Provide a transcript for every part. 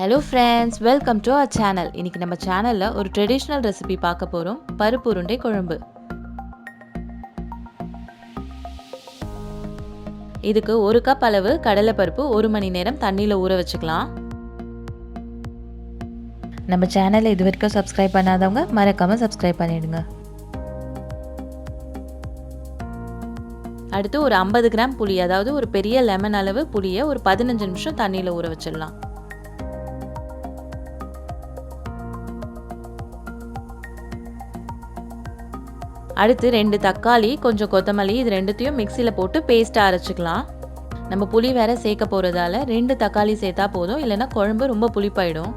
Hello friends, welcome to our channel. இன்னைக்கு நம்ம சேனல்ல ஒரு ட்ரெடிஷனல் ரெசிபி பார்க்க போறோம். பருப்பு உருண்டை குழம்பு. இதுக்கு 1 கப் அளவு கடலை பருப்பு 1 மணி நேரம் தண்ணியில ஊற வச்சுக்கலாம். நம்ம சேனலை இதுவரைக்கும் சப்ஸ்கிரைப் பண்ணாதவங்க மறக்காம சப்ஸ்கிரைப் பண்ணிடுங்க. அடுத்து ஒரு 50 கிராம் புளி, அதாவது ஒரு பெரிய லெமன் அளவு புளியை ஒரு 15 நிமிஷம் தண்ணியில ஊற வச்சிடலாம். அடுத்து 2 தக்காளி, கொஞ்சம் கொத்தமல்லி, இது ரெண்டுத்தையும் மிக்சியில் போட்டு பேஸ்ட்டாக அரைச்சிக்கலாம். நம்ம புளி வேற சேர்க்க போகிறதால 2 தக்காளி சேர்த்தா போதும், இல்லைன்னா குழம்பு ரொம்ப புளிப்பாயிடும்.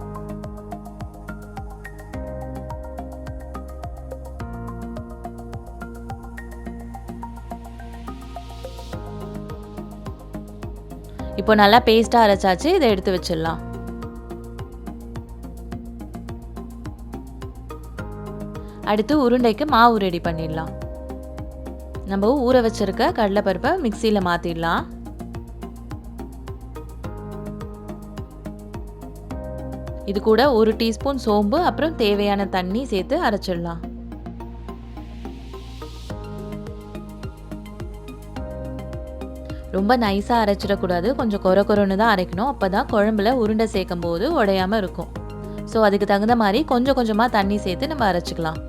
இப்போ நல்லா பேஸ்ட்டாக அரைச்சாச்சு, இதை எடுத்து வச்சிடலாம். அடுத்து உருண்டைக்கு மாவு ரெடி பண்ணிடலாம். நம்ம ஊற வச்சிருக்க கடலைப்பருப்பை மிக்சியில் மாற்றிடலாம். இது கூட 1 டீஸ்பூன் சோம்பு, அப்புறம் தேவையான தண்ணி சேர்த்து அரைச்சிடலாம். ரொம்ப நைஸாக அரைச்சிடக்கூடாது, கொஞ்சம் கொரன்னு தான் அரைக்கணும். அப்போ தான் குழம்புல உருண்டை சேர்க்கும் போது உடையாமல் இருக்கும். ஸோ அதுக்கு தகுந்த மாதிரி கொஞ்சம் கொஞ்சமாக தண்ணி சேர்த்து நம்ம அரைச்சிக்கலாம்.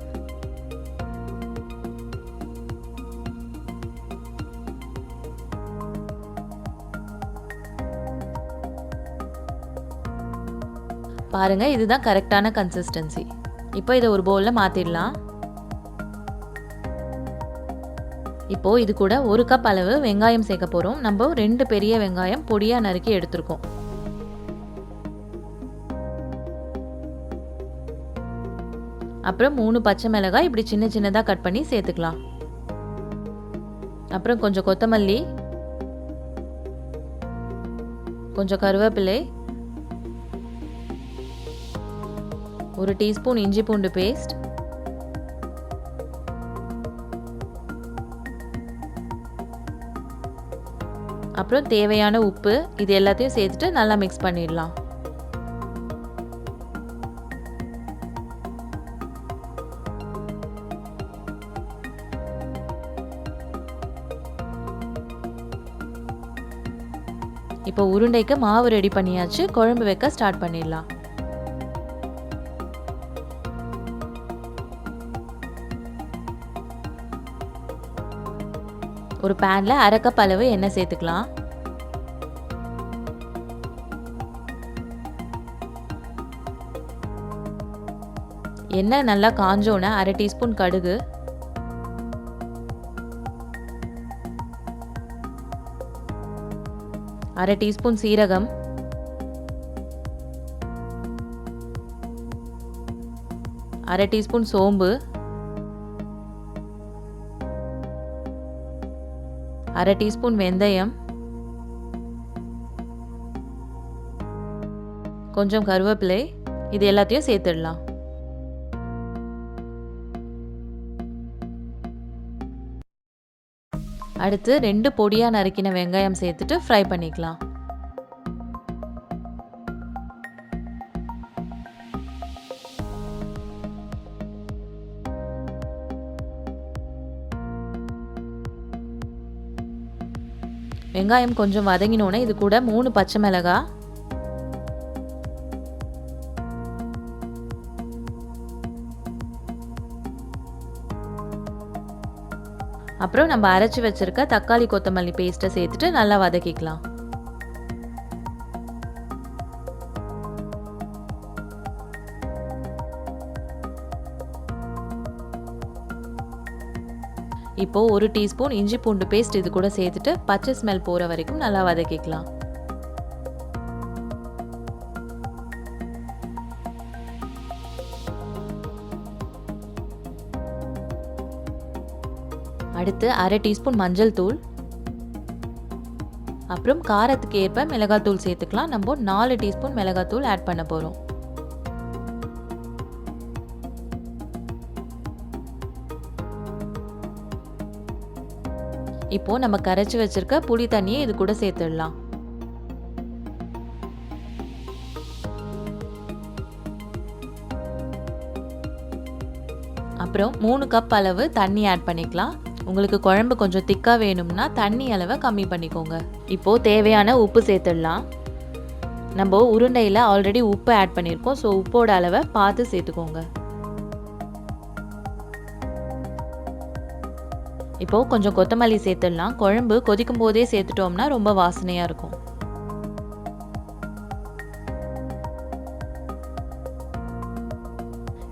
பாருங்க, இதுதான் கரெக்டான கன்சிஸ்டன்சி. இப்போ இதை ஒரு பவுலில் மாற்றிடலாம். இப்போ இது கூட 1 கப் அளவு வெங்காயம் சேர்க்க போகிறோம். நம்ம 2 பெரிய வெங்காயம் பொடியாக நறுக்கி எடுத்துருக்கோம். அப்புறம் 3 பச்சை மிளகாய் இப்படி சின்ன சின்னதாக கட் பண்ணி சேர்த்துக்கலாம். அப்புறம் கொஞ்சம் கொத்தமல்லி, கொஞ்சம் கருவேப்பிலை, 1 டீஸ்பூன் இஞ்சி பூண்டு பேஸ்ட், அப்புறம் தேவையான உப்பு, இது எல்லாத்தையும் சேர்த்துட்டு நல்லா மிக்ஸ் பண்ணிடலாம். இப்போ உருண்டைக்கு மாவு ரெடி பண்ணியாச்சு, குழம்பு வைக்க ஸ்டார்ட் பண்ணிடலாம். ஒரு பேன்ல 1/2 கப் அளவு எண்ணெய் சேர்த்துக்கலாம். எண்ணெய் நல்லா காஞ்சோன 1/2 டீஸ்பூன் கடுகு, 1/2 டீஸ்பூன் சீரகம், 1/2 டீஸ்பூன் சோம்பு, 1/2 டீஸ்பூன் வெந்தயம், கொஞ்சம் கருவேப்பிலை, இது எல்லாத்தையும் சேர்த்துடலாம். அடுத்து 2 பொடியாக நறுக்கின வெங்காயம் சேர்த்துட்டு ஃப்ரை பண்ணிக்கலாம். வெங்காயம் கொஞ்சம் வதங்கினோன்னே இது கூட 3 பச்சை மிளகாய், அப்புறம் நம்ம அரைச்சி வச்சிருக்க தக்காளி கொத்தமல்லி பேஸ்ட்டை சேர்த்துட்டு நல்லா வதக்கிக்கலாம். இப்போ 1 டீஸ்பூன் இஞ்சி பூண்டு பேஸ்ட் இது கூட சேர்த்துட்டு பச்சை ஸ்மெல் போகிற வரைக்கும் நல்லா வதக்கிக்கலாம். அடுத்து 1/2 டீஸ்பூன் மஞ்சள் தூள், அப்புறம் காரத்துக்கு ஏற்ப மிளகாத்தூள் சேர்த்துக்கலாம். நம்ம 4 டீஸ்பூன் மிளகாத்தூள் ஆட் பண்ண போகிறோம். இப்போ நம்ம கரைச்சி வச்சிருக்க புளி தண்ணியை இது கூட சேர்த்துடலாம். அப்புறம் 3 கப் அளவு தண்ணி ஆட் பண்ணிக்கலாம். உங்களுக்கு குழம்பு கொஞ்சம் திக்காக வேணும்னா தண்ணி அளவை கம்மி பண்ணிக்கோங்க. இப்போது தேவையான உப்பு சேர்த்துடலாம். நம்ம உருண்டையில் ஆல்ரெடி உப்பு ஆட் பண்ணியிருக்கோம். ஸோ உப்போட அளவை பார்த்து சேர்த்துக்கோங்க. இப்போது கொஞ்சம் கொத்தமல்லி சேர்த்துடலாம். குழம்பு கொதிக்கும் போதே சேர்த்துட்டோம்னா ரொம்ப வாசனையாக இருக்கும்.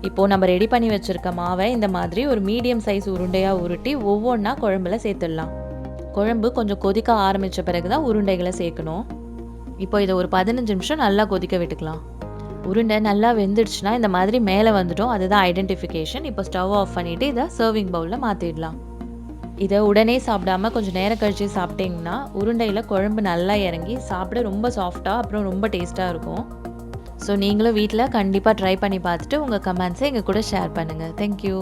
இப்போது நம்ம ரெடி பண்ணி வச்சுருக்க மாவை இந்த மாதிரி ஒரு மீடியம் சைஸ் உருண்டையாக உருட்டி ஒவ்வொன்றா குழம்புல சேர்த்துடலாம். குழம்பு கொஞ்சம் கொதிக்க ஆரம்பித்த பிறகு தான் உருண்டைகளை சேர்க்கணும். இப்போ இதை ஒரு 15 நிமிஷம் நல்லா கொதிக்க விட்டுக்கலாம். உருண்டை நல்லா வெந்துடுச்சுன்னா இந்த மாதிரி மேலே வந்துட்டோம். அதுதான் ஐடென்டிஃபிகேஷன். இப்போ ஸ்டவ் ஆஃப் பண்ணிவிட்டு இதை சர்விங் பவுலில் மாற்றிடலாம். இதை உடனே சாப்பிடாமல் கொஞ்சம் நேரம் கழித்து சாப்பிட்டிங்கன்னா உருண்டையில் குழம்பு நல்லா இறங்கி சாப்பிட ரொம்ப சாஃப்டாக அப்புறம் ரொம்ப டேஸ்ட்டாக இருக்கும். ஸோ நீங்களும் வீட்டில் கண்டிப்பாக ட்ரை பண்ணி பார்த்துட்டு உங்கள் கமெண்ட்ஸை எங்கள் கூட ஷேர் பண்ணுங்கள். தேங்க்யூ.